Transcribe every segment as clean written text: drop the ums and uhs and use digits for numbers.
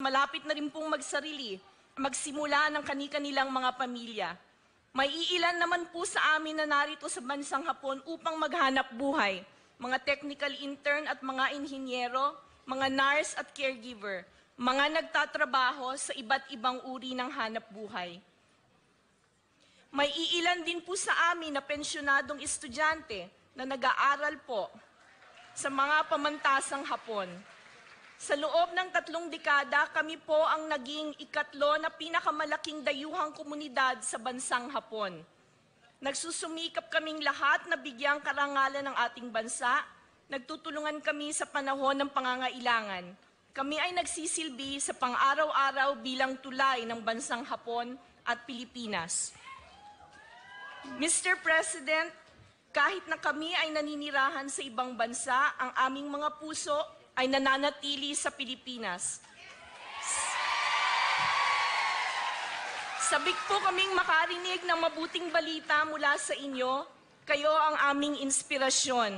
malapit na rin pong magsimula ng kani-kanilang mga pamilya. May iilan naman po sa amin na narito sa bansang Hapon upang maghanap buhay, mga technical intern at mga inhinyero, mga nurse at caregiver, mga nagtatrabaho sa iba't ibang uri ng hanap buhay. May iilan din po sa amin na pensyonadong estudyante na nag-aaral po sa mga pamantasang Hapon. Sa loob ng 3 dekada, kami po ang naging ikatlo na pinakamalaking dayuhang komunidad sa bansang Hapon. Nagsusumikap kaming lahat na bigyang karangalan ng ating bansa. Nagtutulungan kami sa panahon ng pangangailangan. Kami ay nagsisilbi sa pang-araw-araw bilang tulay ng bansang Hapon at Pilipinas. Mr. President, kahit na kami ay naninirahan sa ibang bansa, ang aming mga puso ay nananatili sa Pilipinas. Sabik po kaming makarinig ng mabuting balita mula sa inyo. Kayo ang aming inspirasyon.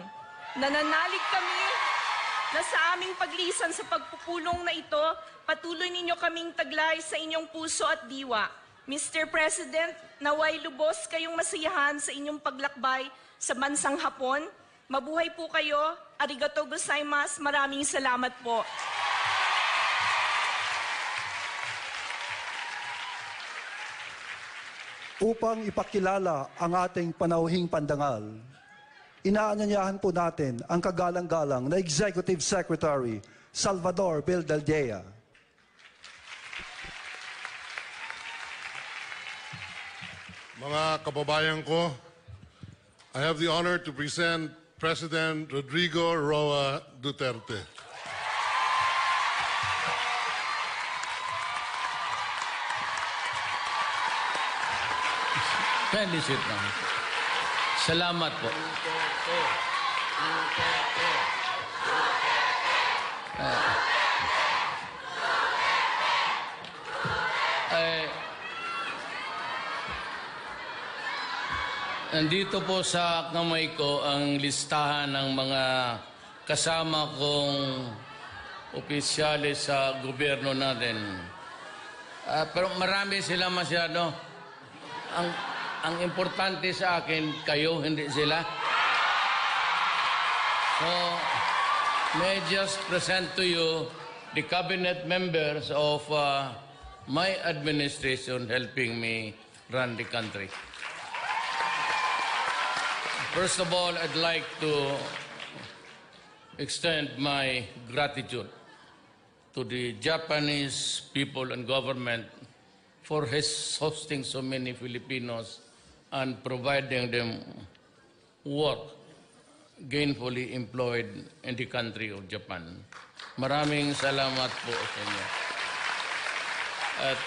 Nananalig kami na sa aming paglisan sa pagpupulong na ito, patuloy ninyo kaming taglay sa inyong puso at diwa. Mr. President, naway lubos kayong masiyahan sa inyong paglakbay sa bansang Hapon. Mabuhay po kayo. Arigatou gozaimasu. Maraming salamat po. Upang ipakilala ang ating panauhing pandangal, inaanyayahan po natin ang kagalang-galang na Executive Secretary Salvador Bildaldea. Mga kababayan ko, I have the honor to present President Rodrigo Roa Duterte. Kindly sit down. Salamat po. Nandito po sa kamay ko ang listahan ng mga kasama kong opisyalis sa gobyerno natin. Pero marami sila masyado. Ang importante sa akin, kayo, hindi sila. So, may I just present to you the cabinet members of my administration helping me run the country. First of all, I'd like to extend my gratitude to the Japanese people and government for hosting so many Filipinos and providing them work gainfully employed in the country of Japan. Maraming salamat po sa inyo. At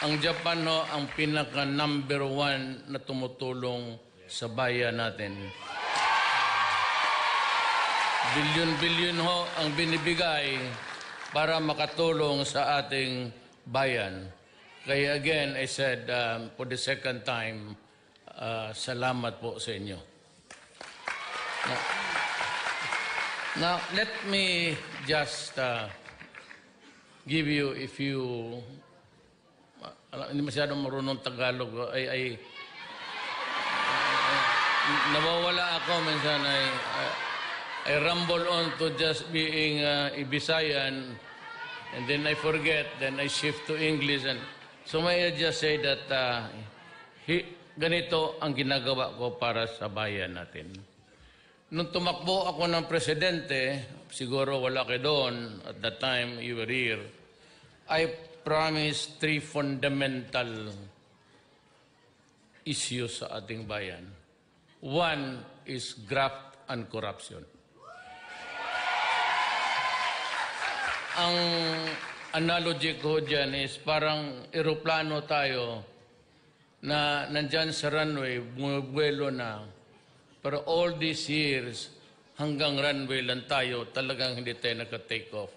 ang Japan no, ang pinaka number 1 na tumutulong sa bayan natin. Bilyon-bilyon ho ang binibigay para makatulong sa ating bayan. Kaya again, I said for the second time, salamat po sa inyo. Now let me just give you, if you, hindi masyadong marunong Tagalog, nawawala ako minsan. I rumble on to just being a Visayan, and then I forget, then I shift to English. And so may I just say that ganito ang ginagawa ko para sa bayan natin. Nung tumakbo ako ng presidente, siguro wala kayo doon, at that time you were here, I promised 3 fundamental issues sa ating bayan. One is graft and corruption. Ang analogy ko dyan is parang eroplano tayo na nandyan sa runway, bumubuelo na. Pero all these years, hanggang runway lang tayo, talagang hindi tayo naka-take off.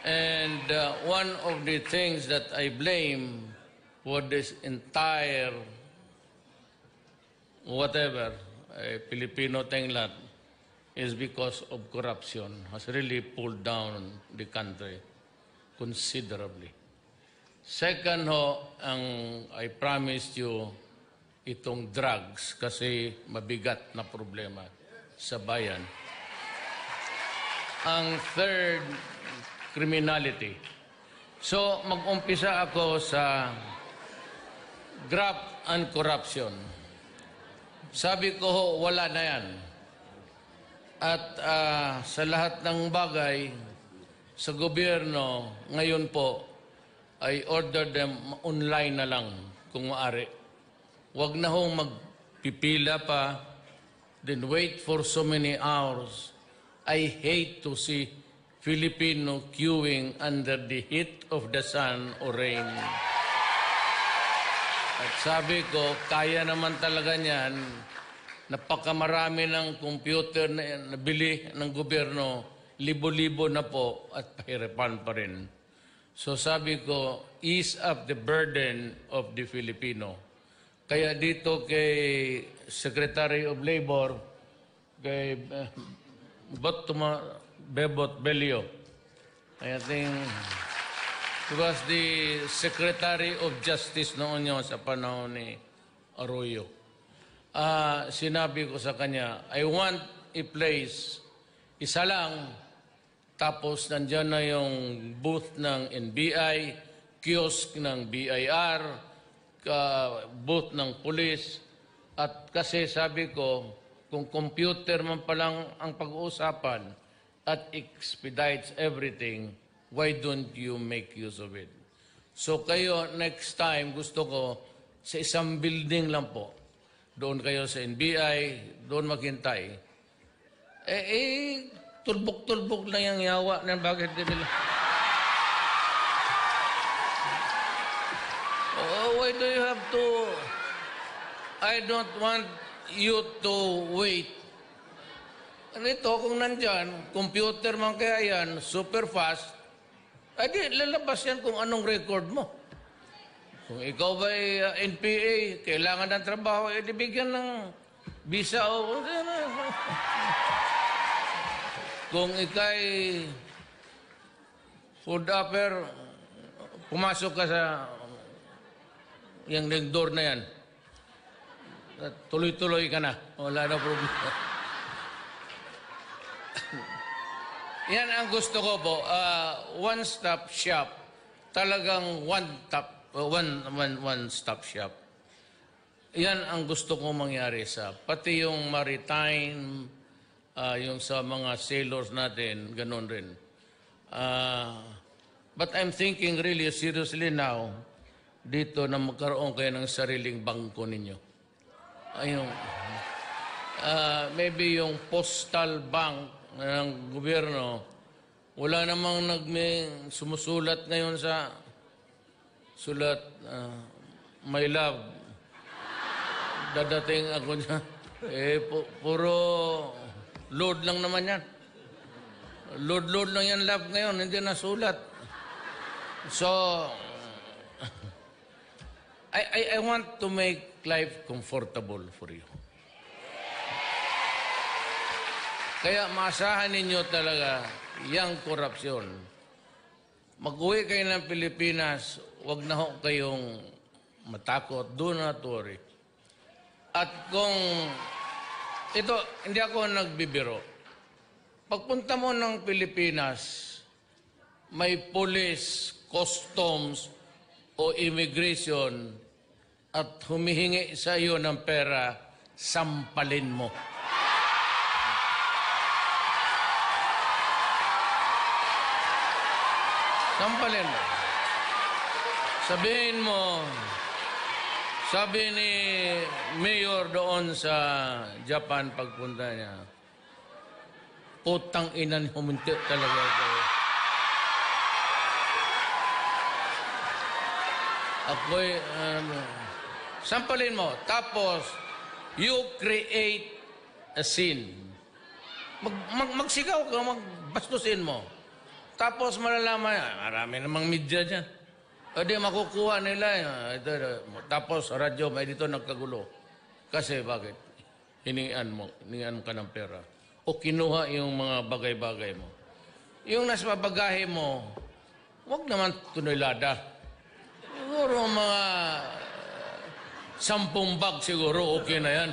And one of the things that I blame for this entire whatever, Filipino tinglat, is because of corruption, has really pulled down the country. considerably. Second ho, I promised you itong drugs kasi mabigat na problema sa bayan. Ang third, criminality. So, mag-umpisa ako sa graft and corruption. Sabi ko ho, wala na yan. At sa lahat ng bagay, sa gobyerno, ngayon po, I order them online na lang kung maaari. Huwag na hong magpipila pa, then wait for so many hours. I hate to see Filipino queuing under the heat of the sun or rain. At sabi ko, kaya naman talaga niyan, napakamarami ng computer na nabili ng gobyerno, libo-libo na po at pahirapan pa rin. So sabi ko, ease up the burden of the Filipino. Kaya dito kay Secretary of Labor, kay Bebot Belio, I think he was the Secretary of Justice noon yun sa panahon ni Arroyo. Sinabi ko sa kanya, I want a place, isa lang, tapos nandyan na yung booth ng NBI, kiosk ng BIR, booth ng police. At kasi sabi ko, kung computer man palang ang pag-uusapan at expedites everything, why don't you make use of it? So kayo, next time, gusto ko sa isang building lang po. Doon kayo sa NBI, doon maghintay. Tulbok-tulbok na yung yawa ng bakit din nila. Why do you have to... I don't want you to wait. Ito, kung nandyan, computer man kaya yan, super fast, di lalabas yan kung anong record mo. Kung ikaw ba NPA, kailangan ng trabaho, di bigyan ng visa o... Kung ikay food upper, pumasok ka sa yung door na yan, tuloy-tuloy ka na. Wala na problema. Yan ang gusto ko po. One-stop shop. Talagang one-stop shop. Yan ang gusto ko mangyari sa pati yung maritime, yung sa mga sailors natin, ganun rin. But I'm thinking really seriously now, dito na magkaroon kayo ng sariling bangko ninyo. Ayun. Maybe yung postal bank ng gobyerno, wala namang sumusulat ngayon sa sulat, my love, dadating ako niya. Puro load lang naman yan. Load lang yan, love, ngayon. Hindi na sulat. So, I want to make life comfortable for you. Kaya maasahan ninyo talaga yung korupsyon. Mag-uwi kayo ng Pilipinas, wag na ho kayong matakot. Do not worry. At kung ito, hindi ako nagbibiro. Pagpunta mo ng Pilipinas, may police, customs, o immigration at humihingi sa iyo ng pera, sampalin mo. Sampalin mo. Sabihin mo, sabi ni Mayor doon sa Japan pagpunta niya, putang inan, huminti talaga kayo. Ako'y, sampalin mo. Tapos, you create a scene. Magsigaw ka, magbastusin mo. Tapos malalaman, marami namang media dyan. O di makukuha nila. Tapos radyo, may dito nagkagulo. Kasi bakit? Hiningan mo ka ng pera. O kinuha yung mga bagay-bagay mo. Yung nasa bagahe mo, Huwag naman tunelada. Siguro mga 10 bag siguro, okay na yan.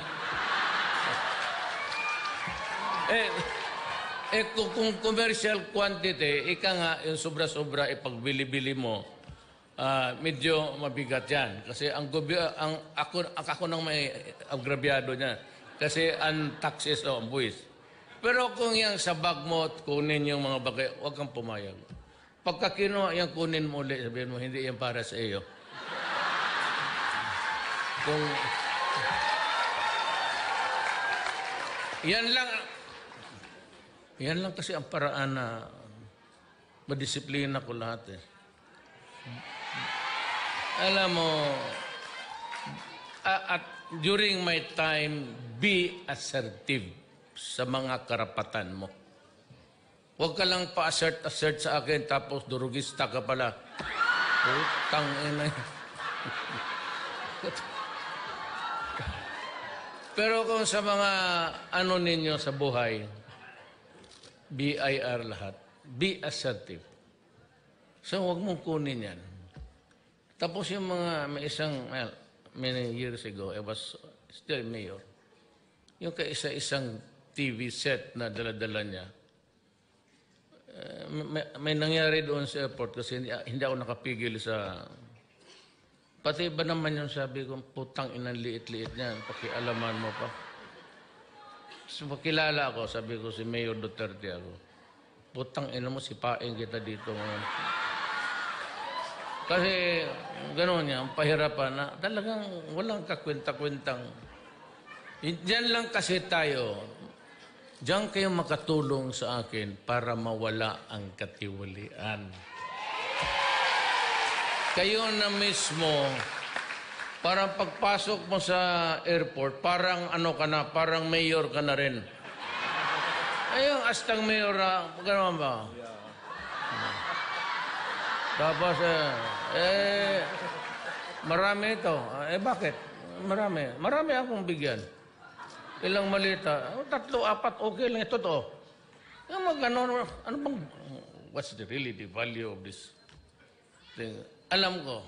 Kung commercial quantity, ika nga, yung sobra-sobra ipagbili-bili mo, medyo mabigat yan. Kasi ako nang may agrabyado niya. Kasi ang taxes o ang buwis. Pero kung yung sa bag mo, kunin yung mga bagay, huwag kang pumayag. Pagka kinuha yung kunin mo ulit, sabihin mo, hindi yan para sa iyo. Kung yan lang kasi ang paraan na madisiplina ko lahat eh. Alam mo, at during my time, be assertive sa mga karapatan mo. Huwag ka lang pa-assert sa akin tapos durugista ka pala. Putang ina. Pero kung sa mga ano ninyo sa buhay, BIR lahat. Be assertive. So, huwag mong kunin yan. Tapos yung mga, may isang, well, many years ago, I was still mayor. Yung kaisa-isang TV set na dala-dala niya, may nangyari doon sa airport kasi hindi ako nakapigil sa... Pati ba naman yung sabi ko, putang inang liit-liit niyan, pakialaman mo pa. So, pakilala ako, sabi ko si Mayor Duterte ako. Putang ina mo, sipain kita dito ngayon. Kasi gano'n niya, ang pahirapan na talagang walang kakwenta-kwentang. Diyan lang kasi tayo, diyan kayo makatulong sa akin para mawala ang katiwalian. Kayo na mismo, parang pagpasok mo sa airport, parang ano ka na, parang mayor ka na rin. Ayun, astang mayor na, gano'n ba? Tapos, marami ito. Bakit? Marami. Marami akong bigyan. Ilang malita. 3, 4, okay lang. Ito to. Yung ano bang, what's really the value of this thing? Alam ko,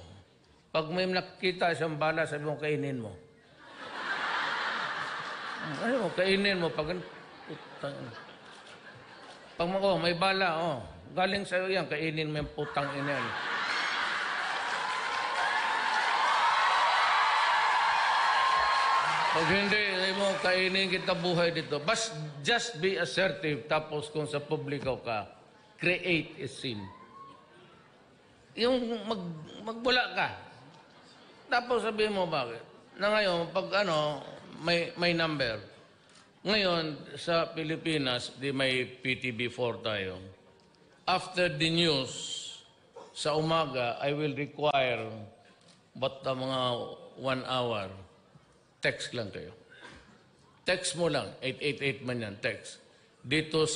pag may nakita isang bala, sabi mo, kainin mo. Ano mo, kainin mo. Pag may bala, galing sa'yo yan, kainin mo yung putang ina yan. Pag hindi, mo kainin kita buhay dito. Just be assertive, tapos kung sa publiko ka, create a scene. Yung magbula ka. Tapos sabihin mo bakit. Na ngayon, pag may number. Ngayon, sa Pilipinas, may PTB4 tayo. After the news, sa umaga, I will require mga 1 hour. Text lang kayo. Text mo lang. 888 man yan, text. Dito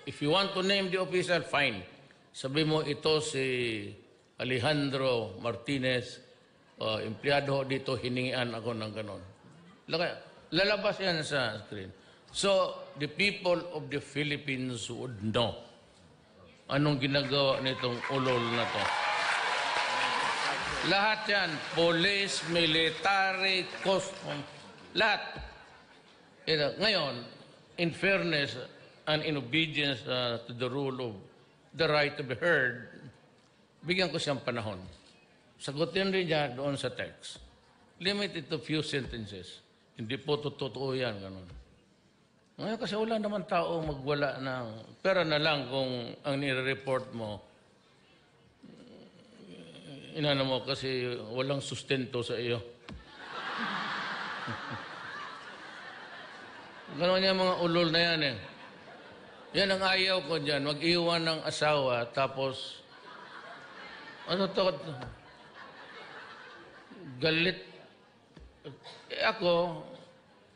if you want to name the official, fine. Sabi mo, ito si Alejandro Martinez, empleyado dito, hiningian ako ng ganon. Lalabas yan sa screen. So, the people of the Philippines would know anong ginagawa nitong ulol na to. Lahat yan, police, military, custom, lahat. Ngayon, in fairness and in obedience to the rule of the right to be heard, bigyan ko siyang panahon. Sagutin rin niya doon sa text. Limit it to few sentences. Hindi po totoo yan, ganun. Ngayon kasi wala naman tao magwala ng pera na lang kung ang nire-report mo, inano mo kasi walang sustento sa iyo. Ganon yung mga ulol na yan eh. Yan ang ayaw ko dyan. Mag-iwan ng asawa tapos galit.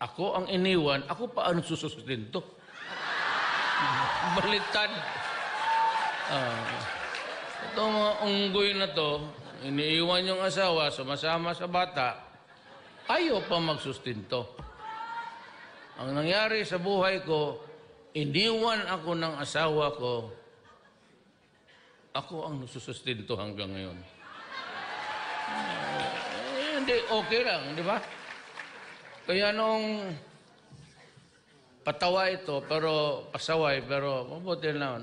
Ako ang iniwan, ako pa anong susustento? Baliktad. Itong mga unggoy na to, iniiwan yung asawa, sumasama sa bata, ayaw pa magsustinto. Ang nangyari sa buhay ko, iniwan ako ng asawa ko, ako ang nasusustinto hanggang ngayon. Hindi, okay lang, di ba? Kaya nung patawa ito, pero pasaway, pero mabuti na.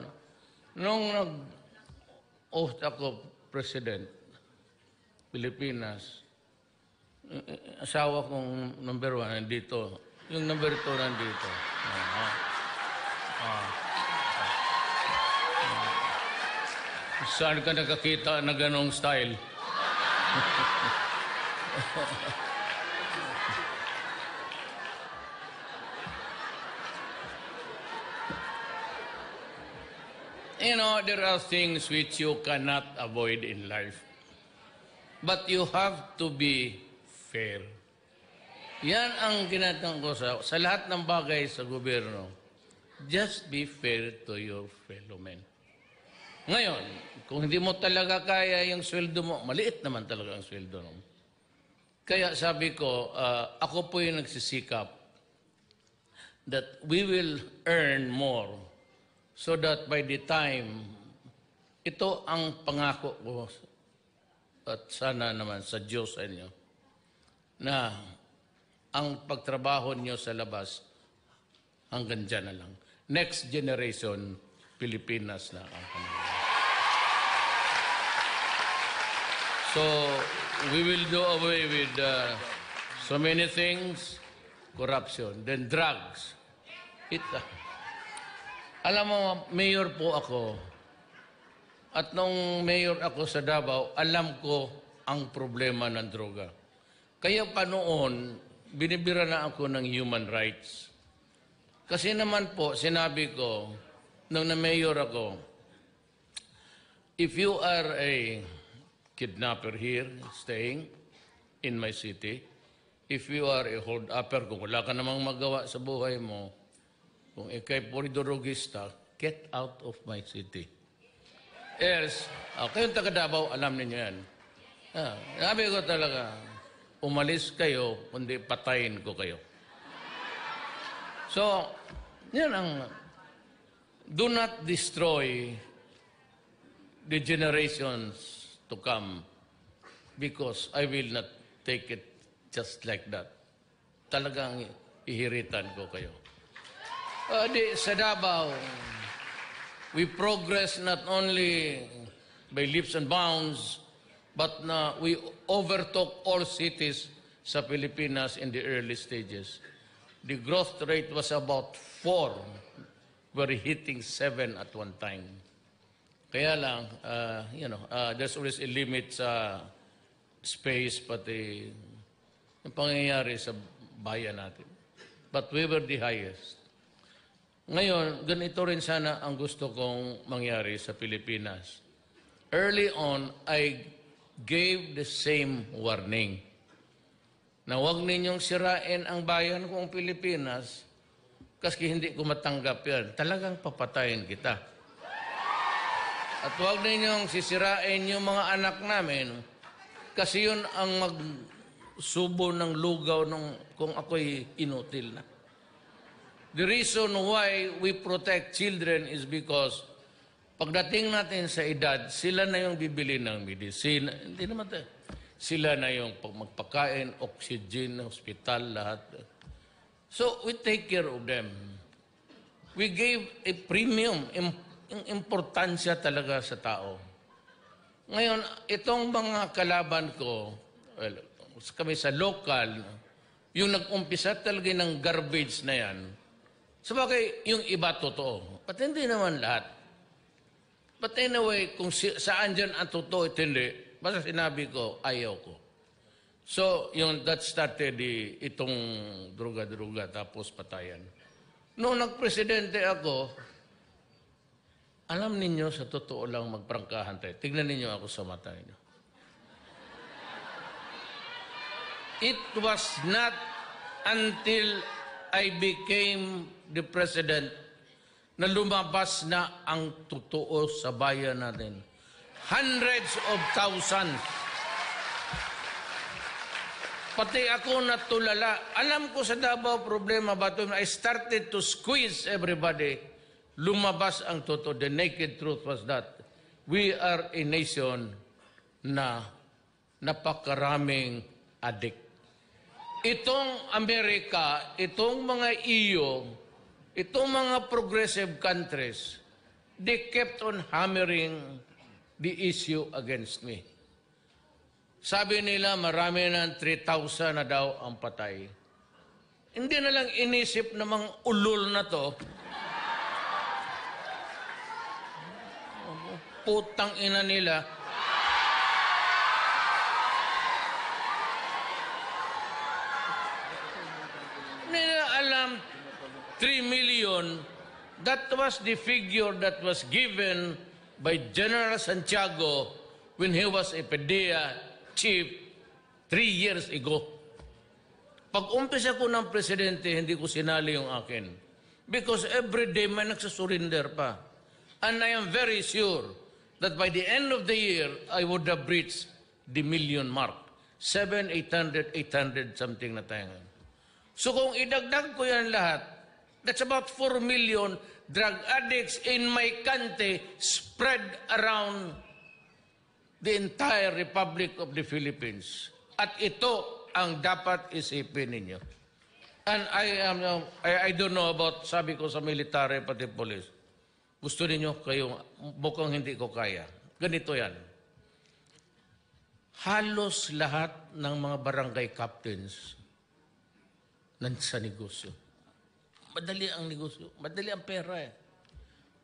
Nung nag-oath ako, President, Pilipinas, asawa kong number 1 nandito. Yung number 2 nandito. Saan ka nakakita na ganong style? You know, there are things which you cannot avoid in life. But you have to be fair. Yan ang ginatang ko sa lahat ng bagay sa gobyerno. Just be fair to your fellow men. Ngayon, kung hindi mo talaga kaya yung sweldo mo, maliit naman talaga ang sweldo mo. Kaya sabi ko, ako po yung nagsisikap that we will earn more so that by the time, ito ang pangako ko at sana naman sa Diyos sa inyo, na ang pagtrabaho niyo sa labas hanggang dyan na lang. Next generation, Pilipinas na ang Panginoon. So, we will do away with so many things, corruption, then drugs. Alam mo, mayor po ako. At nung mayor ako sa Davao, alam ko ang problema ng droga. Kaya pa noon, binibira na ako ng human rights. Kasi naman po, sinabi ko, nung na-mayor ako, if you are a kidnapper here, staying in my city, if you are a hold-upper, kung wala ka namang magawa sa buhay mo, kung ikay poridorogista, get out of my city. Else, kayong taga Davao, alam ninyo yan. Sabi ko talaga, umalis kayo, kundi patayin ko kayo. So, yan ang, do not destroy the generations to come because I will not take it just like that. Talagang ihiritan ko kayo. Sa Davao, we progress not only by leaps and bounds, but we overtook all cities sa Pilipinas in the early stages. The growth rate was about 4. We're hitting 7 at one time. Kaya lang, there's always a limit sa space, pati yung pangyayari sa bayan natin. But we were the highest. Ngayon, ganito rin sana ang gusto kong mangyari sa Pilipinas. Early on, I gave the same warning na huwag ninyong sirain ang bayan kong Pilipinas kasi hindi ko matanggap yan. Talagang papatayin kita. At huwag ninyong sisirain yung mga anak namin kasi yun ang magsubo ng lugaw kung ako'y inutil na. The reason why we protect children is because pagdating natin sa edad, sila na yung bibili ng medicine. Hindi naman tayo. Sila na yung magpakain, oxygen, hospital, lahat. So, we take care of them. We gave a premium, importansya talaga sa tao. Ngayon, itong mga kalaban ko, kami sa local, yung nag-umpisa talaga ng garbage na yan, sabagay, yung iba totoo. But hindi naman lahat. But anyway, kung saan dyan ang totoo, hindi. Basta sinabi ko, ayaw ko. So, that started itong druga-druga, tapos patayan. Noong nagpresidente ako, alam ninyo, sa totoo lang magprangkahan tayo. Tignan ninyo ako sa mata ninyo. It was not until I became the president na lumabas na ang totoo sa bayan natin. Hundreds of thousands. Pati ako natulala. Alam ko sa Davao problema ba ito? I started to squeeze everybody. Lumabas ang totoo. The naked truth was that we are a nation na napakaraming adik. Itong Amerika, itong mga EU, itong mga progressive countries, they kept on hammering the issue against me. Sabi nila, marami na 3,000 na daw ang patay. Hindi na lang inisip ng mga ulol na to, putang ina nila, nila alam 3 million, that was the figure that was given by General Santiago when he was a PDEA chief 3 years ago. Pag umpisa ko ng presidente, hindi ko sinali yung akin. Because every day may nagsasurrender pa. And I am very sure that by the end of the year, I would have reached the million mark. 700, 800, 800 something na tayo. So kung idagdag ko yan lahat, that's about 4 million drug addicts in my country spread around the entire Republic of the Philippines. At ito ang dapat isipin ninyo. And I don't know about, sabi ko sa military pati police, gusto ninyo kayo, mukhang hindi ko kaya. Ganito yan. Halos lahat ng mga barangay captains sa negosyo. Madali ang negosyo. Madali ang pera eh.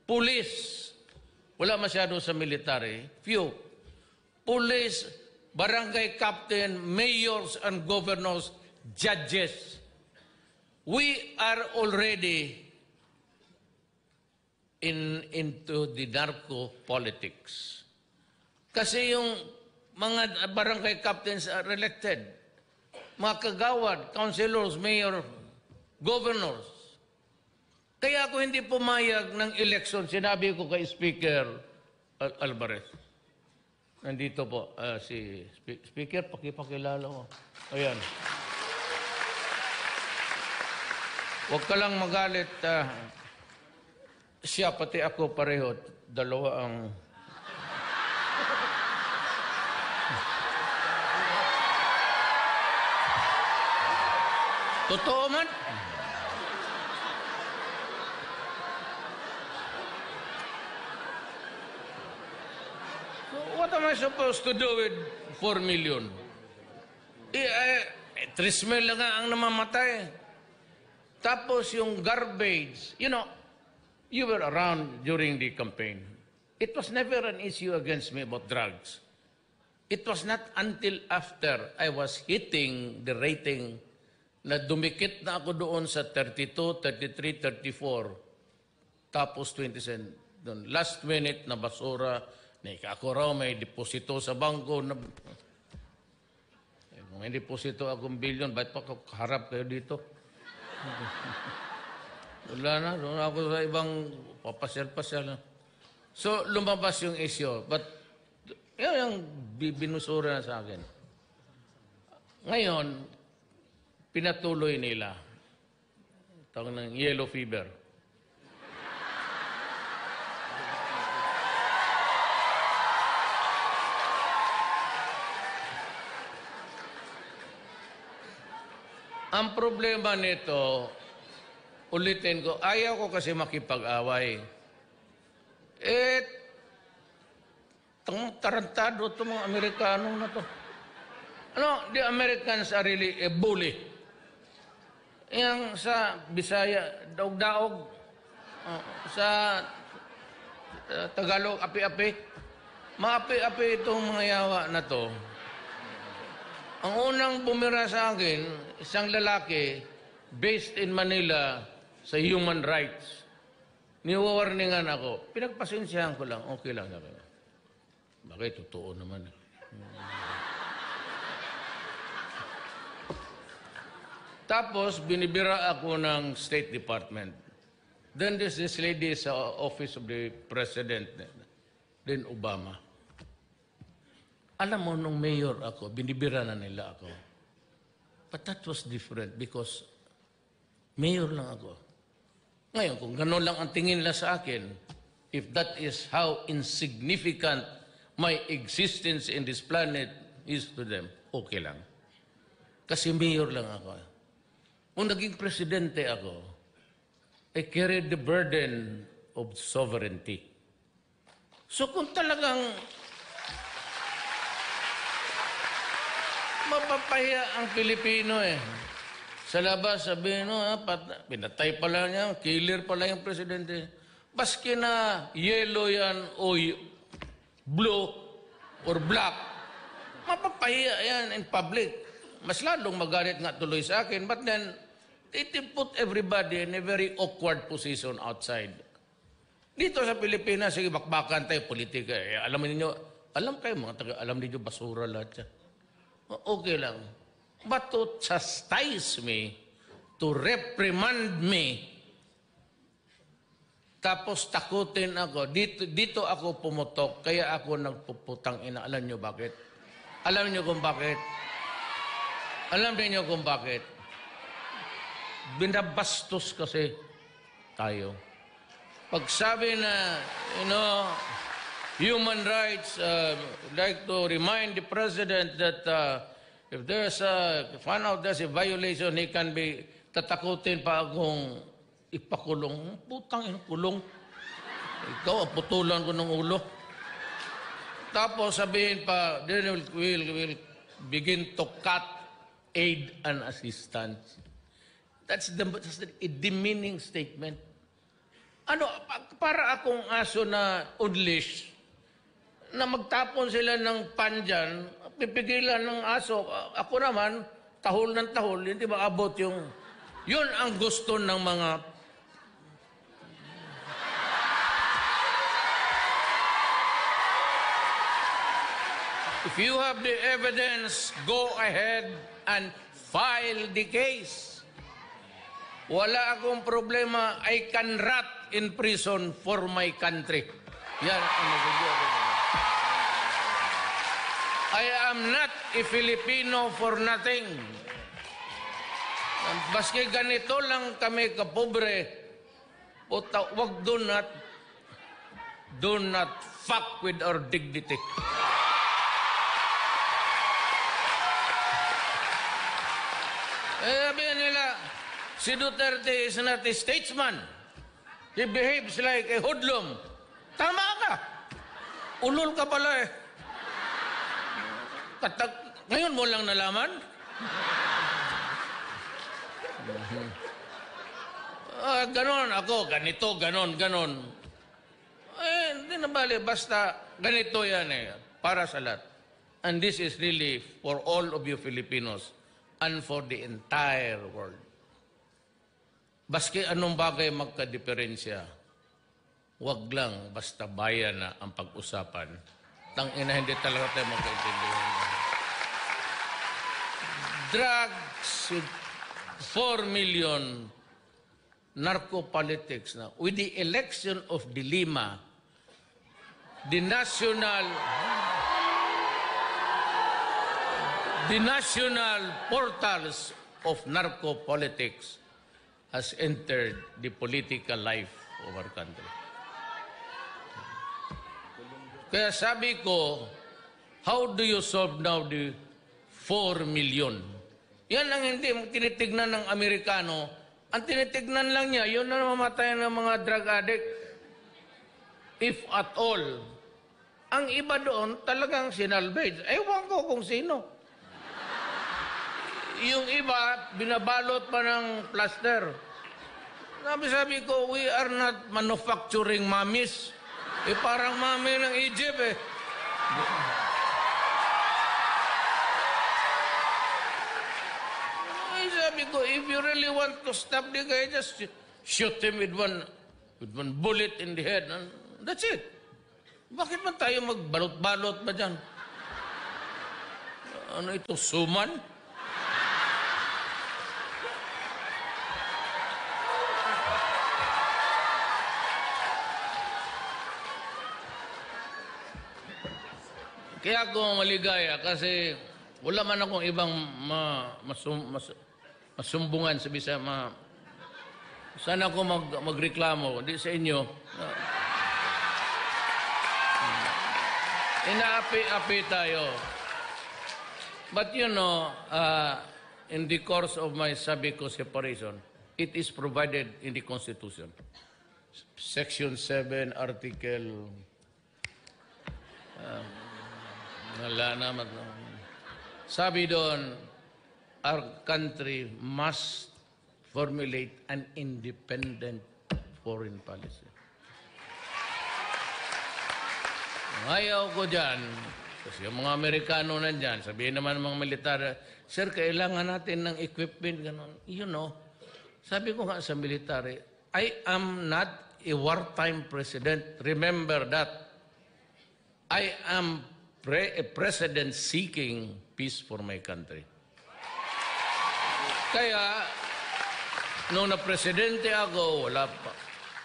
Police. Wala masyado sa military. Few. Police, barangay captain, mayors and governors, judges. We are already into the narco politics. Kasi yung mga barangay captains are elected. Mga kagawad, councilors, mayor, governors. Kaya ako hindi pumayag ng election, sinabi ko kay Speaker Alvarez. Nandito po, si Speaker, pakipakilala mo. Ayan. Huwag ka lang magalit. Siya, pati ako pareho. Dalawa ang... Totoo man? So what am I supposed to do with 4 million? 3 million lang ang namamatay. Tapos yung garbage, you know, you were around during the campaign. It was never an issue against me about drugs. It was not until after I was hitting the rating na dumikit na ako doon sa 32, 33, 34, tapos 27. Doon, last minute na basura, na ako raw may deposito sa bangko. May deposito akong bilyon, bakit pa harap kayo dito? Wala na, doon ako sa ibang papasyal-pasyal. So, lumabas yung issue. But, yun yung binusura na sa akin. Ngayon, pinatuloy nila. Tawag ng yellow fever. Ang problema nito, ulitin ko, ayaw ko kasi makipag-away. Tarantado itong mga Amerikano na to. The Americans are really a bully. Yang sa Bisaya, daog-daog. Sa Tagalog, api-api. Maapi-api itong mga yawa na to. Ang unang bumira sa akin, isang lalaki based in Manila sa human rights. Niwawarningan ako. Pinagpasensyahan ko lang. Okay lang. Bakit? Totoo naman. Tapos, binibira ako ng State Department. Then there's this lady sa office of the President, then Obama. Alam mo, nung mayor ako, binibira na nila ako. But that was different because mayor lang ako. Ngayon, kung gano'n lang ang tingin nila sa akin, if that is how insignificant my existence in this planet is to them, okay lang. Kasi mayor lang ako. Kung naging presidente ako, I carried the burden of sovereignty. So kung talagang mapapahiya ang Pilipino sa labas, sabihin, pinatay pala niya, killer pala yung presidente. Baski na yellow yan o blue or black, mapapahiya yan in public. Mas lalong magalit nga tuloy sa akin. But then, it put everybody in a very awkward position outside. Dito sa Pilipinas, sige, bakbakan tayo, politika. Alam niyo, alam kayo mga taga, alam niyo, basura lahat siya. Okay lang. But to chastise me, to reprimand me, tapos takutin ako, dito ako pumutok, kaya ako nagpuputang ina. Alam niyo bakit? Alam niyo kung bakit? Alam niyo kung bakit? Binabastos kasi tayo. Pag sabi na, human rights, like to remind the president that if there's found out there's a violation, he can be tatakutin pa akong ipakulong. Putang ina, kulong. Ikaw, putulan ko ng ulo. Tapos sabihin pa, then we'll begin to cut aid and assistance. That's a demeaning statement. Para akong aso na unleash, na magtapon sila ng pan dyan, pipigilan ng aso. Ako naman, tahol ng tahol, hindi maabot yung... Yun ang gusto ng mga... If you have the evidence, go ahead and file the case. Wala akong problema. I can rot in prison for my country. Yan ang nagagawa. I am not a Filipino for nothing. Baski ganito lang kami kapobre, wag do not fuck with our dignity. Sabihin nila, si Duterte is not a statesman. He behaves like a hoodlum. Tama ka. Ulol ka pala Ngayon mo lang nalaman? Ganon ako, ganito, ganon. Hindi na bali, basta ganito yan para sa lahat. And this is really for all of you Filipinos and for the entire world. Baski anong bagay magka-diferensya, wag lang basta bayan na ang pag-usapan. Tangina, hindi talaga tayo magkaintindihan. Drugs, 4 million, narco-politics na. With the election of De Lima, the national portals of narco-politics has entered the political life of our country. Kaya sabi ko, how do you solve now the 4 million? Yan ang hindi tinitignan ng Amerikano. Ang tinitignan lang niya, yun na mamatay ng mga drug addict. If at all. Ang iba doon, talagang sinalvage. Ewan ko kung sino. Yung iba, binabalot pa ng plaster. Sabi ko, we are not manufacturing mummies. Parang mami ng Egypt Sabi ko, if you really want to stop the guy, just shoot him with one bullet in the head. And that's it. Bakit man tayo magbalot-balot ba dyan? Ano ito, suman? Kaya ako maligaya kasi wala man akong ibang masumbungan sa Bisaya. Sana ako magreklamo. Di sa inyo. Inaapi-api tayo. But you know, in the course of my sabi ko separation, it is provided in the Constitution. Section 7, Article... wala na sabi doon, our country must formulate an independent foreign policy. Ayaw ko dyan, kasi yung mga Amerikano nandyan, sabihin naman ng mga militar, sir, kailangan natin ng equipment, gano'n. You know, sabi ko nga sa military, I am not a wartime president. Remember that. I am a president seeking peace for my country. Kaya, nung na-presidente ako, wala pa.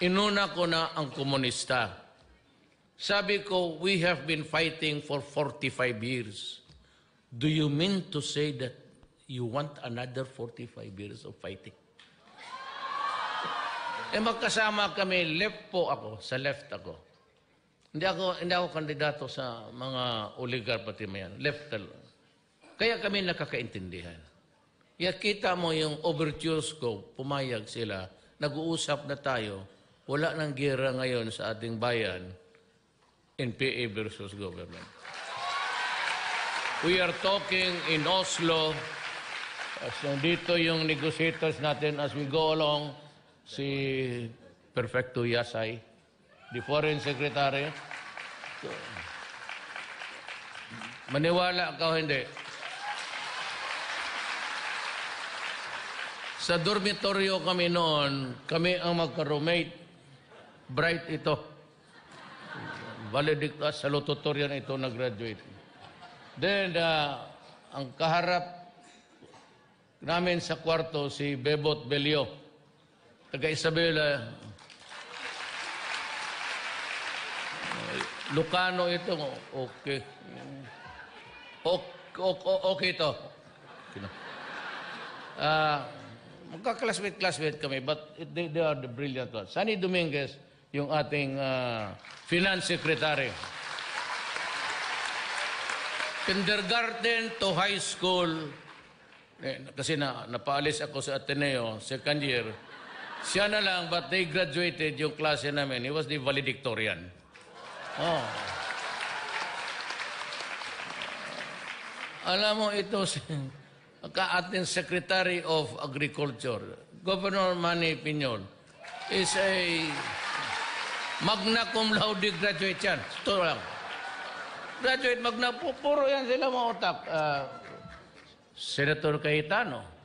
Inuna ko na ang komunista. Sabi ko, we have been fighting for 45 years. Do you mean to say that you want another 45 years of fighting? Magkasama kami, left po ako, sa left ako. Hindi ako kandidato sa mga oligarch pati mayan. Left talaga. Kaya kami nakakaintindihan. Kaya kita mo yung overtures ko, pumayag sila, nag-uusap na tayo, wala nang gera ngayon sa ating bayan, NPA versus government. We are talking in Oslo. Dito yung negotiators natin as we go along, si Perfecto Yasay, the Foreign Secretary. So, maniwala ka o hindi? Sa dormitoryo kami noon, kami ang magka-roommate. Bright ito. Valedictorian, salutatorian ito nag-graduate. Then, ang kaharap namin sa kwarto, si Bebot Belio. Taga Isabela. Lucano ito. Okay. Okay ito. Magka-classmate kami, but they are the brilliant ones. Sunny Dominguez, yung ating finance secretary. Kindergarten to high school, kasi napaalis ako sa Ateneo, second year, siya na lang, but they graduated yung klase namin. He was the valedictorian. Oh. Alam mo, ito si ating Secretary of Agriculture, Governor Manny Piñol, is a magna cum laude graduate yan. Ito lang. Graduate, magna, puro yan sila mga utak. Senator Cayetano.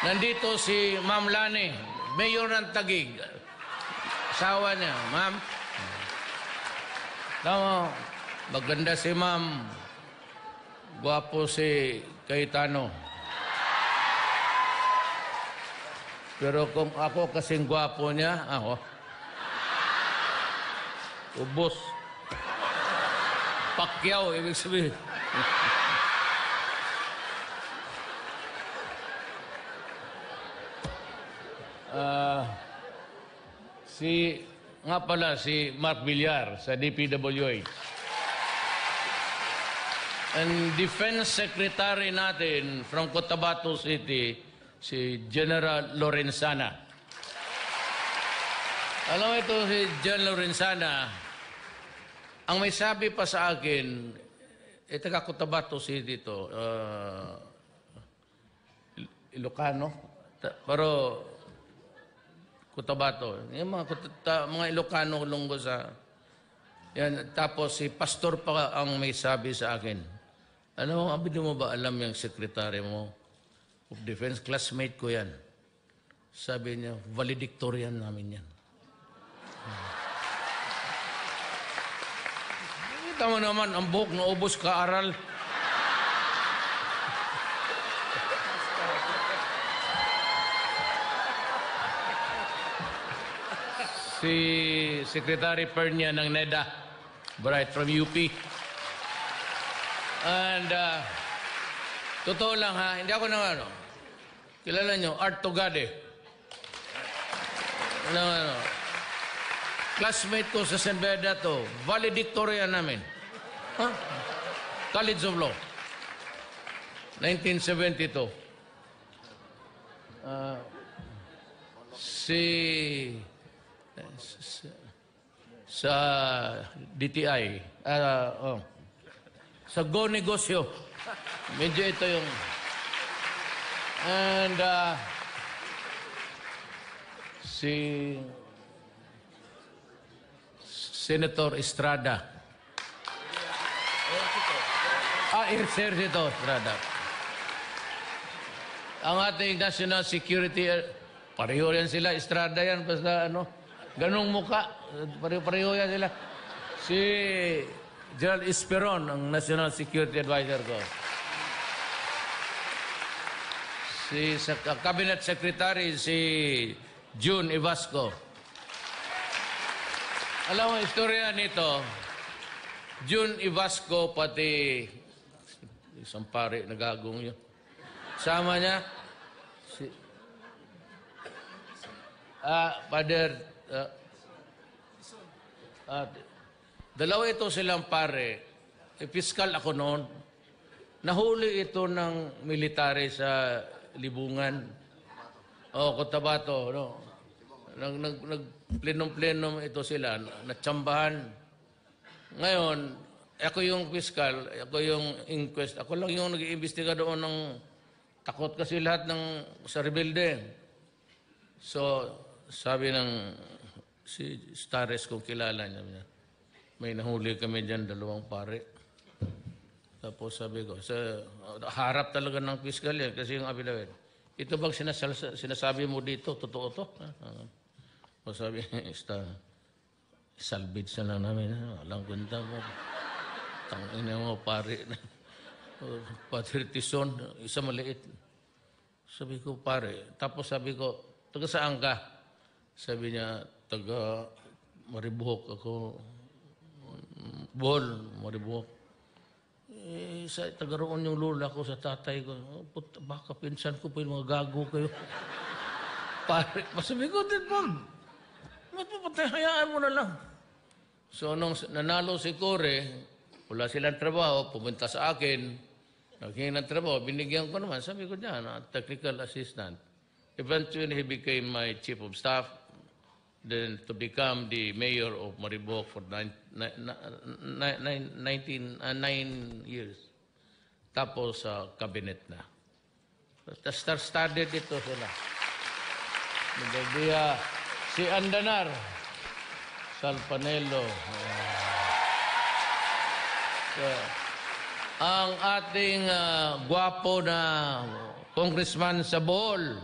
Nandito si Ma'am Lani, Mayor ng Taguig. Asawa niya, Ma'am. Tama, maganda si Ma'am. Gwapo si Cayetano. Pero kung ako kasing gwapo niya, ako. Ubos. Pacquiao, ibig sabihin. Si Mark Villar sa DPWH. And Defense Secretary natin from Cotabato City, si General Lorenzana. Alam mo ito si General Lorenzana, ang may sabi pa sa akin, taga Cotabato City ito, Ilocano, pero Cotabato. Yung mga Ilocano lunggo sa... Yan, tapos si pastor pa ang may sabi sa akin. Ano, abid mo ba alam yung sekretary mo of defense? Classmate ko yan. Sabi niya, valedictorian namin yan. Kita mo naman, ang buhok na ubos ka-aral. Si Secretary Pernia ng NEDA, Bright from UP. And totoo lang ha, hindi ako na ano. Kilala nyo, Art Togade. Classmate ko sa San Bernardo, valedictorian namin. Huh? College of Law. 1972. Sa DTI, sa Go Negosyo. Medyo ito yung... And si Senator Estrada. Ejercito Estrada. Ang ating national security, pareho yan sila, Estrada yan, basta ano, ganong muka, pareho yan sila. Si Gerald Esperon, ang national security advisor ko. Si cabinet secretary, si June Evasco. Alam mo, istorya nito, June Evasco, pati isang pare, nagagong yun. Sama niya, si Father, dalawa ito silang pare. Piskal ako noon. Nahuli ito ng military sa Libungan. Cotabato, no? Nagplenom-plenom ito sila, natsambahan. Ngayon, ako yung piskal, ako yung inquest, ako lang yung nag-iimbestiga doon ng takot kasi lahat ng sa rebelde. So, sabi ng si Stares kung kilala niya, may nahuli kami dyan, 2 pare. Tapos sabi ko, sa harap talaga ng piskal yan kasi yung affidavit. Ito bang sinasabi mo dito? Totoo to? O sabi, salvage na lang namin. Walang kwenta mo. Tangina mo, pare. Patriotism, isa maliit. Sabi ko, pare. Tapos sabi ko, taga saan ka? Sabi niya, taga Maribuhok ako. Bohol, Maribuhok. Sa taga roon yung lola ko sa tatay ko. Baka pinsan ko pa yung mga gago kayo. Pare, sabi ko, Tidbog, matpapatay, hayaan mo na lang. So, nung nanalo si Kore, wala silang trabaho, pumunta sa akin, naghingi ng trabaho, binigyan ko naman. Sabi ko dyan, technical assistant. Eventually, he became my chief of staff, then to become the mayor of Mariboc for 9 years. Tapos sa cabinet na. Started ito sila. Si Andanar, Salpanelo, ang ating gwapo na congressman sa Bohol,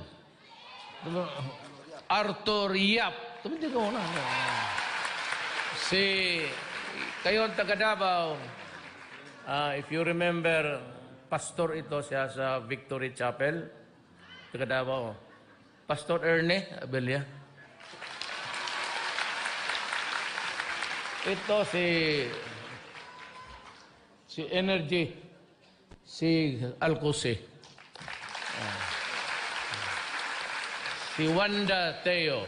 Arthur Yap. Tumindi ko na. Kayo ang taga Davao, if you remember, pastor ito siya sa Victory Chapel, taga Davao. Pastor Erne Abella. Ito si Energy, si Alcose. Si Wanda Teo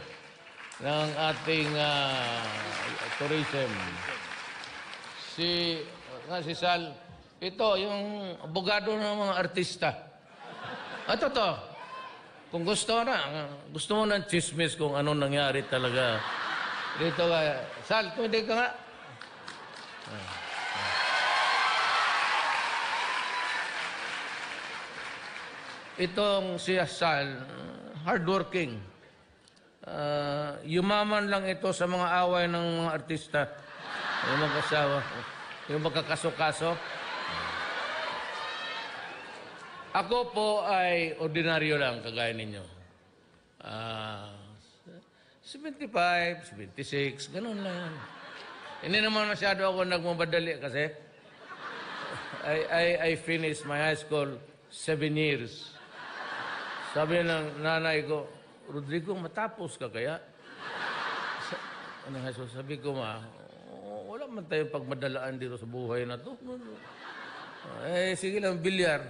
ng ating tourism. Si Sal, ito yung abogado ng mga artista. Ito to. Kung gusto mo ng chismis kung ano nangyari talaga. Dito ka, Sal, tumidig ka nga. Itong si Sal, hardworking. Yumaman lang ito sa mga away ng mga artista. Yung mag-asawa, yung magkakaso-kaso. Ako po ay ordinaryo lang, kagaya ninyo. 75, 76, ganun lang yan. Hindi naman masyado ako nagmamadali kasi I finished my high school 7 years. Sabi ng nanay ko, Rodrigo, matapos ka kaya? Sabi ko, ma, wala man tayong pagmadalaan dito sa buhay na to. Sige lang, bilyar.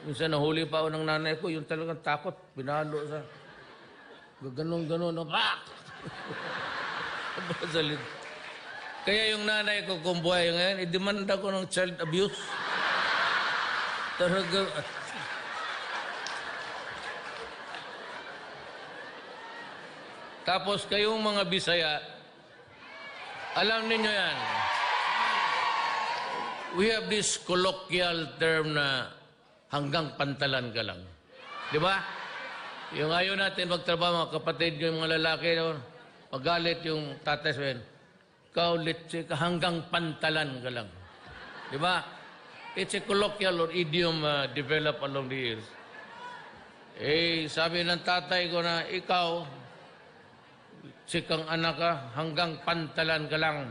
Minsan nahuli pa ako ng nanay ko, yung talagang takot, binalo sa... Ganon-ganon, pak! Basalit. Kaya yung nanay ko, kung buhay ngayon, idemanda ko ng child abuse. Talaga... Tapos kayong mga Bisaya, alam ninyo yan, we have this colloquial term na hanggang pantalan ka lang. Di ba? Yung ayaw natin magtrabaho, mga kapatid yung mga lalaki, magalit yung tatay sabihin, ikaw, litsi ka, hanggang pantalan ka lang. Di ba? It's a colloquial or idiom developed along the years. Sabi ng tatay ko na, ikaw, sikang anak ka, hanggang pantalan ka lang.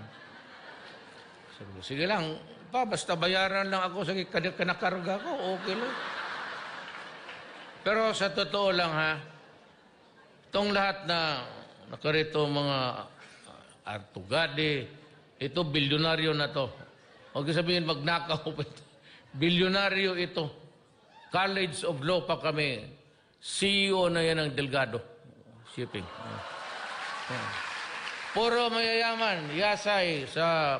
Sabi ko, sige lang, basta bayaran lang ako sa kanakarga ko, okay lang. Pero sa totoo lang ha, itong lahat na nakarito mga Artugadi, ito bilyonaryo na to. Huwag sabihin magnakaw pa ito. Bilyonaryo ito. College of Law pa kami. CEO na yan ng Delgado Shipping. Puro mayayaman. Yasay sa...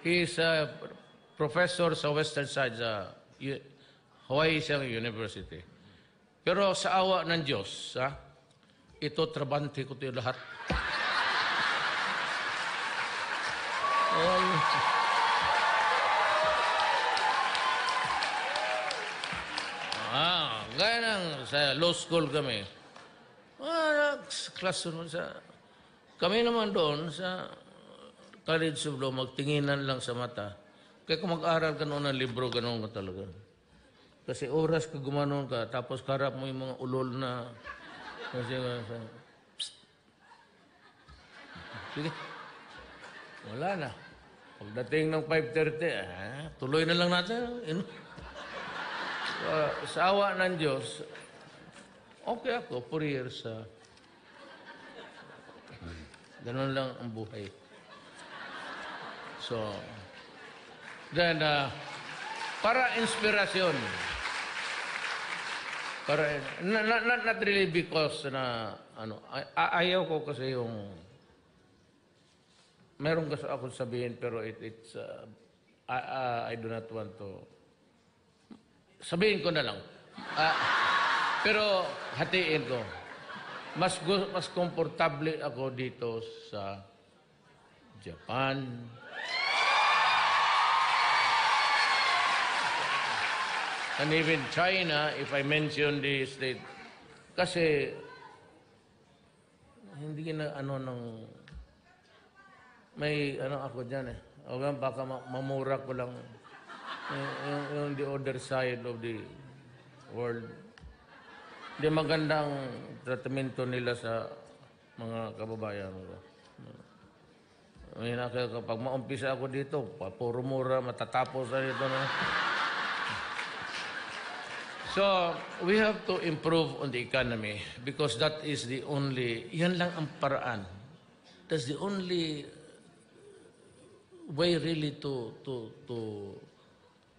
He's a professor sa Western Side sa Hawaii University. Pero sa awa ng Diyos, ito trabante ko ito lahat. Gaya ng sa law school kami. Classroom kami naman doon sa College of Law, magtinginan lang sa mata. Kaya kung mag-aral ka noon ng libro, ganoon ka talaga. Kasi oras ka gumanon ka, tapos karap mo yung mga ulol na... Kasi, sige. Wala na. Pagdating ng 5:30, tuloy na lang natin. Sa awa ng Diyos, okay ako, 4 years. Ganun lang ang buhay. So, then, para inspirasyon. Para, not really because na, ayaw ko kasi yung, meron kasi ako sabihin, pero it's, I do not want to, sabihin ko na lang. Pero, hatiin ko. Mas komportable ako dito sa Japan, and even China, if I mention the state, kasi hindi na may ako dyan O baka mamura ko lang yung the other side of the world. Hindi magandang tratamento nila sa mga kababayan ko. Kapag maumpisa ako dito, puro mura, matatapos na dito na. So, we have to improve on the economy because that is the only, yan lang ang paraan. That's the only way really to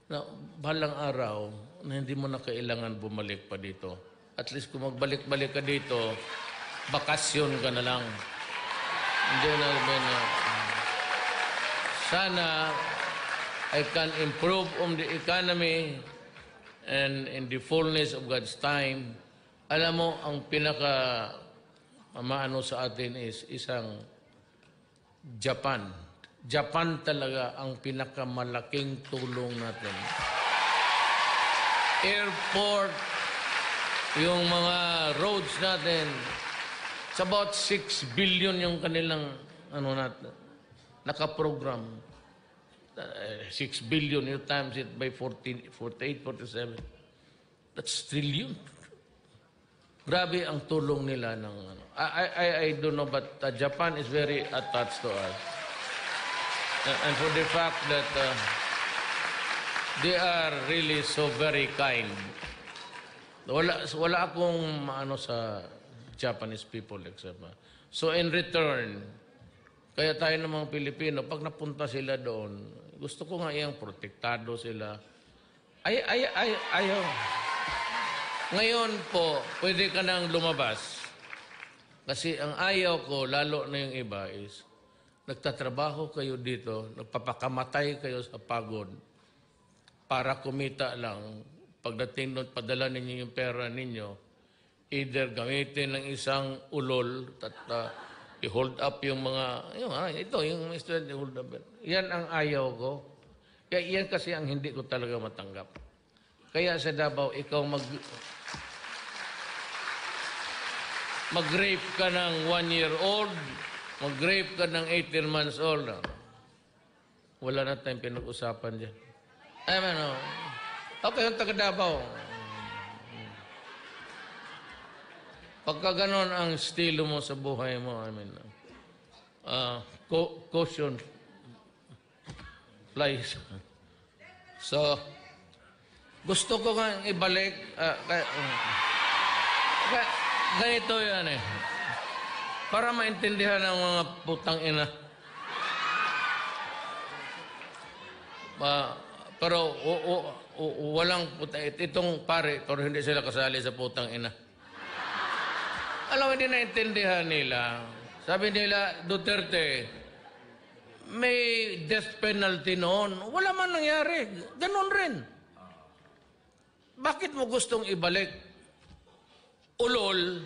na balang araw na hindi mo na kailangan bumalik pa dito. At least kung magbalik-balik ka dito, bakasyon ka na lang. Hindi na sana I can improve on the economy and in the fullness of God's time. Alam mo, ang pinaka maano sa atin is isang Japan. Japan talaga ang pinakamalaking tulong natin. Airport, yung mga roads natin, it's about 6 billion yung kanilang natin, nakaprogram. 6 billion, you times it by 48, 47. That's trillion. Grabe ang tulong nila ng I don't know, but Japan is very attached to us. And for the fact that they are really so very kind. Wala akong sa Japanese people except. So in return, kaya tayo ng mga Pilipino, pag napunta sila doon, Gusto ko nga iyang protektado sila. Ayaw. Ngayon po, pwede ka nang lumabas. Kasi ang ayaw ko, lalo na yung iba, is nagtatrabaho kayo dito, nagpapakamatay kayo sa pagod para kumita lang. Pagdating doon, padala ninyo yung pera ninyo, either gamitin ng isang ulol at i-hold up yung mga, yung student i-hold up. Yan ang ayaw ko. Kaya yan kasi ang hindi ko talaga matanggap. Kaya sa Davao, ikaw mag-rape ka ng 1-year-old, mag-rape ka ng 18 months old. Wala na tayong pinag-usapan dyan. Okay, yung taga Davao. Pagka ganon ang estilo mo sa buhay mo, caution flies. So, gusto ko nga ibalik, ganito yan eh. Para maintindihan ng mga putang ina. Pero walang putang, itong pare, pero hindi sila kasali sa putang ina. Alam mo, hindi naintindihan nila. Sabi nila, Duterte, may death penalty noon. Wala man nangyari. Ganon rin. Bakit mo gustong ibalik? Ulol.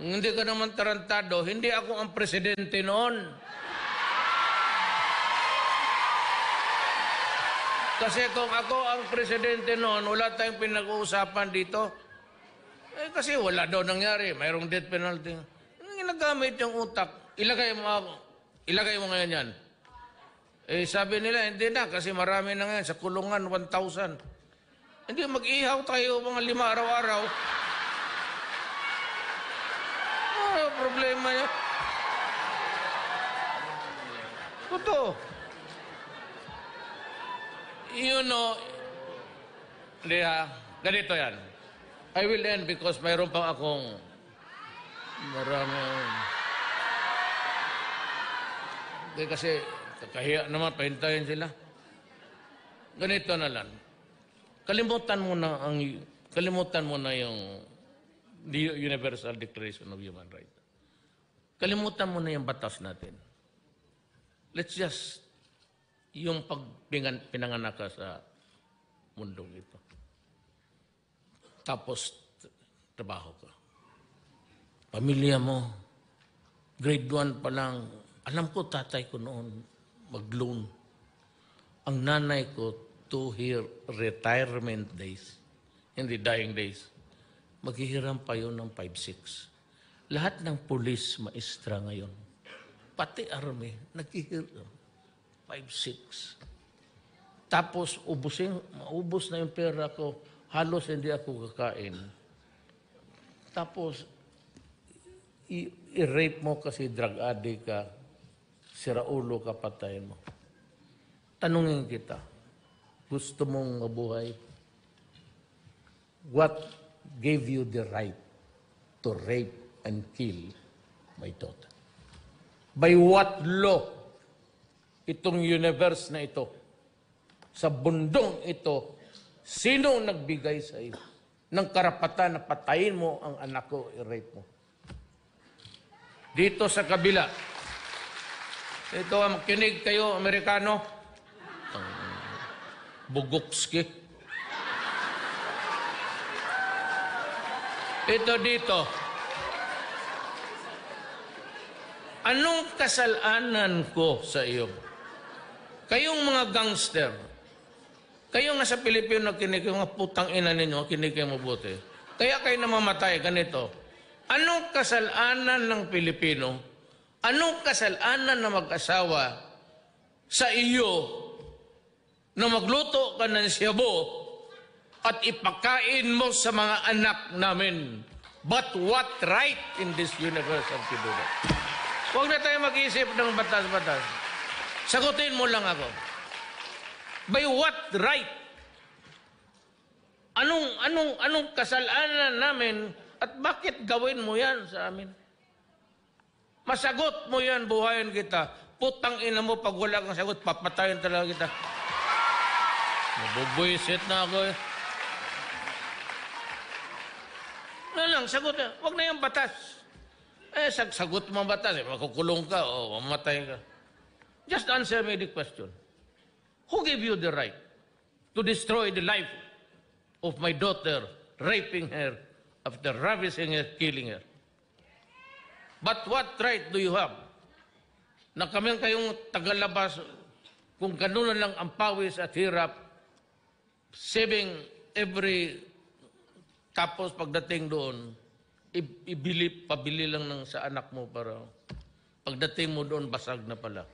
Hindi ka naman tarantado. Hindi ako ang presidente noon. Kasi kung ako ang presidente noon, wala tayong pinag-uusapan dito. Kasi wala daw nangyari. Mayroong death penalty. Ginagamit yung utak. Ilagay mo ngayon yan. Sabi nila, hindi na. Kasi marami na ngayon. Sa kulungan, 1,000. Hindi, mag-ihaw tayo mga 5 araw-araw. Problema niya. Totoo. You know, ganito yan. I will end because mayroon pa akong marami. Kasi kakahiya naman, pahintayin sila. Ganito na lang. Kalimutan mo na yung Universal Declaration of Human Rights. Kalimutan mo na yung batas natin. Let's just, yung pinanganak ka sa mundong ito. Tapos, trabaho ka. Pamilya mo, grade 1 pa lang, alam ko tatay ko noon, mag-loan. Ang nanay ko, to her retirement days, hindi dying days, maghihiram pa yun ng 5-6. Lahat ng pulis, maestra ngayon, pati army, naghihiram 5-6. Tapos, maubos na yung pera ko, halos hindi ako kakain. Tapos, i-rape mo kasi drug addict ka, siraulo ka, patayin mo. Tanungin kita, gusto mong mabuhay? What gave you the right to rape and kill my daughter? By what law itong universe na ito, sa bundong ito, sino nagbigay sa iyo ng karapatan na patayin mo ang anak ko, i-rape mo? Dito sa kabila, ito, makinig kayo, Amerikano, Bugokski. Ito dito. Anong kasalanan ko sa iyo? Kayong mga gangster, kayong nasa Pilipino, kinig mga putang ina ninyo, kinig kayo mabuti. Kaya kayo namamatay, ganito. Anong kasalanan ng Pilipino? Anong kasalanan ng mag-asawa sa iyo na magluto ka ng siyabo at ipakain mo sa mga anak namin? But what right in this universe have to do that? Huwag na tayo mag-isip ng batas-batas. Sagutin mo lang ako. By what right? Anong kasalanan namin at bakit gawin mo yan sa amin? Masagot mo yan, buhayin kita. putang ina mo, pag wala kang sagot, papatayin talaga kita. Nabubuisit na ako eh. Ano lang, sagot na. Huwag na yung batas. Eh, sagot mo ang batas, eh, makukulong ka o mamatay ka. Just answer me the question. Who gave you the right to destroy the life of my daughter, raping her, after ravishing her, killing her? But what right do you have na kami kayong tagalabas kung gano'n lang ang pawis at hirap, saving every, tapos pagdating doon, pabili lang ng sa anak mo para pagdating mo doon, basag na pala.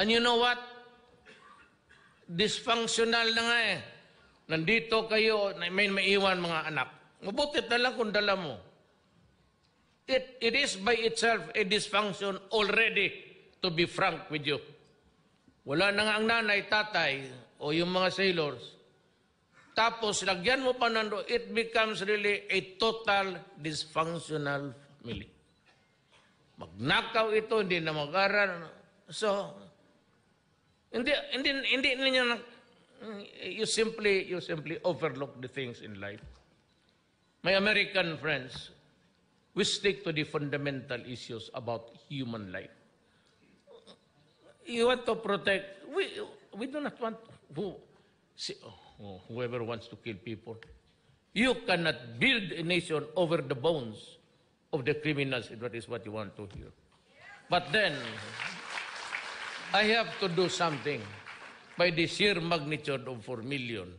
And you know what? Dysfunctional na nga eh. Nandito kayo, may maiwan mga anak. Mabuti na lang kung dala mo. It is by itself a dysfunction already, to be frank with you. Wala na nga ang nanay, tatay, o yung mga sailors. Tapos, lagyan mo pa nando, it becomes really a total dysfunctional family. Magnakaw ito, hindi na mag-aral. So, hindi ninyo na, you simply overlook the things in life. My American friends, we stick to the fundamental issues about human life. You want to protect, we do not want whoever wants to kill people. You cannot build a nation over the bones of the criminals, if that is what you want to hear. But then, I have to do something by the sheer magnitude of 4 million.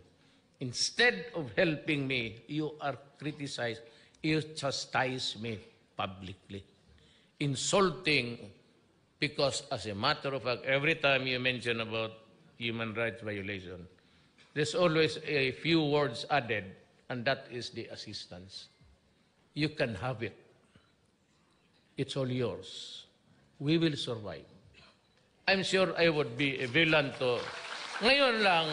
Instead of helping me, you are criticized, you chastise me publicly. Insulting, because as a matter of fact, every time you mention about human rights violation, there's always a few words added, and that is the assistance. You can have it. It's all yours. We will survive. I'm sure I would be a villain to... Ngayon lang,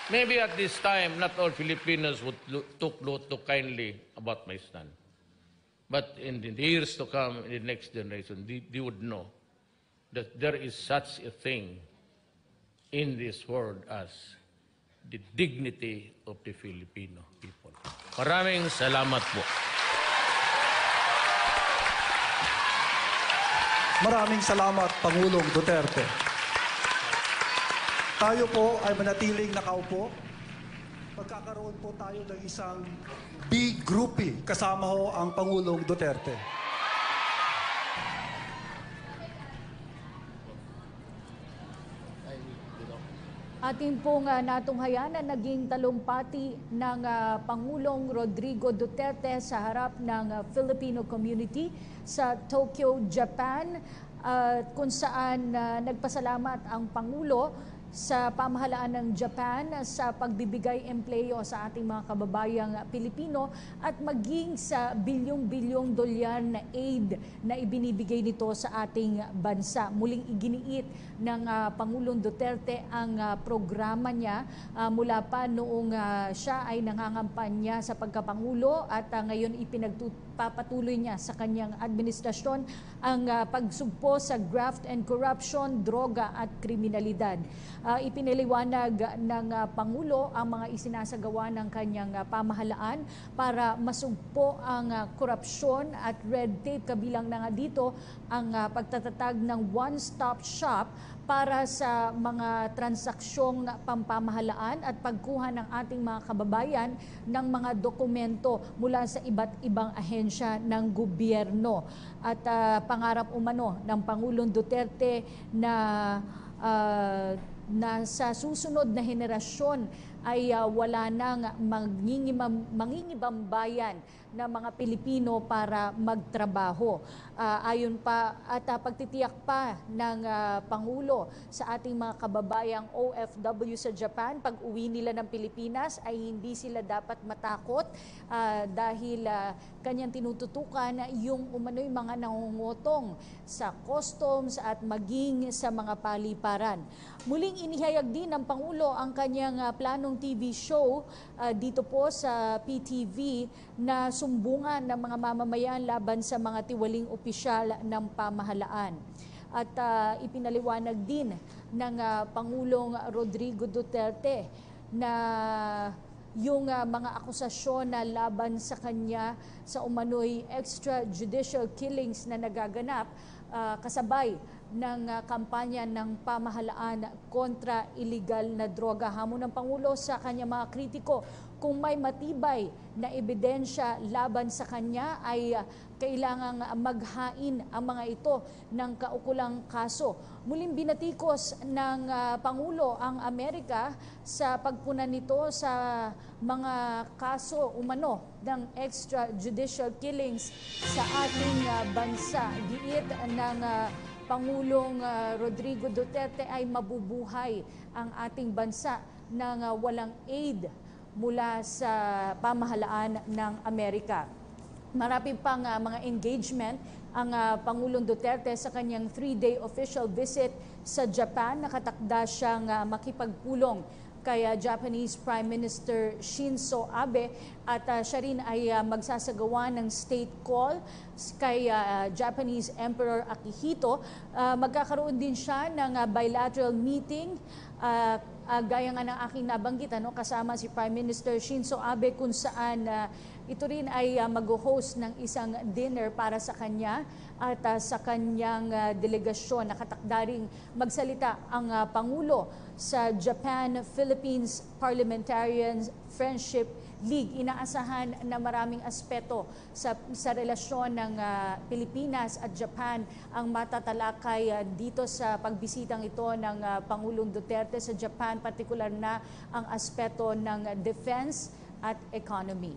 maybe at this time, not all Filipinos would took note too kindly about my stand. But in the years to come, in the next generation, they would know that there is such a thing in this world as the dignity of the Filipino people. Maraming salamat po. Maraming salamat, Pangulong Duterte. Tayo po ay manatiling nakaupo. Magkakaroon po tayo ng isang big groupie kasama ho ang Pangulong Duterte. Atin pong natunghayan na naging talumpati ng Pangulong Rodrigo Duterte sa harap ng Filipino community sa Tokyo, Japan, kung saan nagpasalamat ang Pangulo sa pamahalaan ng Japan sa pagbibigay empleyo sa ating mga kababayang Pilipino at maging sa bilyong-bilyong dolyar na aid na ibinibigay nito sa ating bansa. Muling iginiit ng Pangulong Duterte ang programa niya mula pa noong siya ay nangangampanya sa pagkapangulo at ngayon ipinagpapatuloy niya sa kanyang administrasyon ang pagsugpo sa graft and corruption, droga at kriminalidad. Ipinaliwanag ng Pangulo ang mga isinasagawa ng kanyang pamahalaan para masugpo ang korupsyon at red tape. Kabilang na nga dito ang pagtatatag ng one-stop shop para sa mga transaksyong pampamahalaan at pagkuha ng ating mga kababayan ng mga dokumento mula sa iba't ibang ahensya ng gobyerno. At pangarap umano ng Pangulong Duterte na sa susunod na henerasyon ay wala nang mangingibambayan ng mga Pilipino para magtrabaho. Ayon pa at pagtitiyak pa ng Pangulo sa ating mga kababayang OFW sa Japan, pag uwi nila ng Pilipinas ay hindi sila dapat matakot dahil kanyang tinututukan yung umano'y mga nangungutong sa customs at maging sa mga paliparan. Muling inihayag din ng Pangulo ang kanyang planong TV show dito po sa PTV na sumbungan ng mga mamamayan laban sa mga tiwaling opisyal ng pamahalaan. at ipinaliwanag din ng Pangulong Rodrigo Duterte na yung mga akusasyon na laban sa kanya sa umano'y extrajudicial killings na nagaganap kasabay ng kampanya ng pamahalaan kontra illegal na droga. Hamon ng Pangulo sa kanyang mga kritiko, kung may matibay na ebidensya laban sa kanya ay kailangang maghain ang mga ito ng kaukulang kaso. Muling binatikos ng Pangulo ang Amerika sa pagpuna nito sa mga kaso umano ng extrajudicial killings sa ating bansa. Giit ng Pangulong Rodrigo Duterte ay mabubuhay ang ating bansa ng walang aid mula sa pamahalaan ng Amerika. Marami pang mga engagement ang Pangulong Duterte sa kanyang 3-day official visit sa Japan. Nakatakda siyang makipagpulong kay Japanese Prime Minister Shinzo Abe at siya rin ay magsasagawa ng state call kay Japanese Emperor Akihito. Magkakaroon din siya ng bilateral meeting gaya nga ng aking nabanggit, kasama si Prime Minister Shinzo Abe, kung saan ito rin ay mag-host ng isang dinner para sa kanya at sa kanyang delegasyon. Nakatakda ring magsalita ang Pangulo sa Japan-Philippines Parliamentarian Friendship League. Inaasahan na maraming aspeto sa relasyon ng Pilipinas at Japan ang matatalakay dito sa pagbisitang ito ng Pangulong Duterte sa Japan, partikular na ang aspeto ng defense at economy.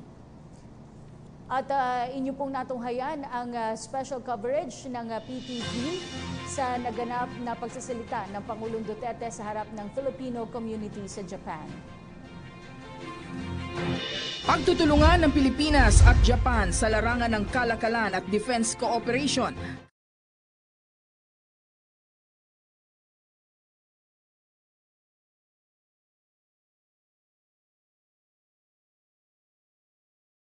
At inyo pong natunghayan ang special coverage ng PTV sa naganap na pagsasalita ng Pangulong Duterte sa harap ng Filipino community sa Japan. Pagtutulungan ng Pilipinas at Japan sa larangan ng kalakalan at defense cooperation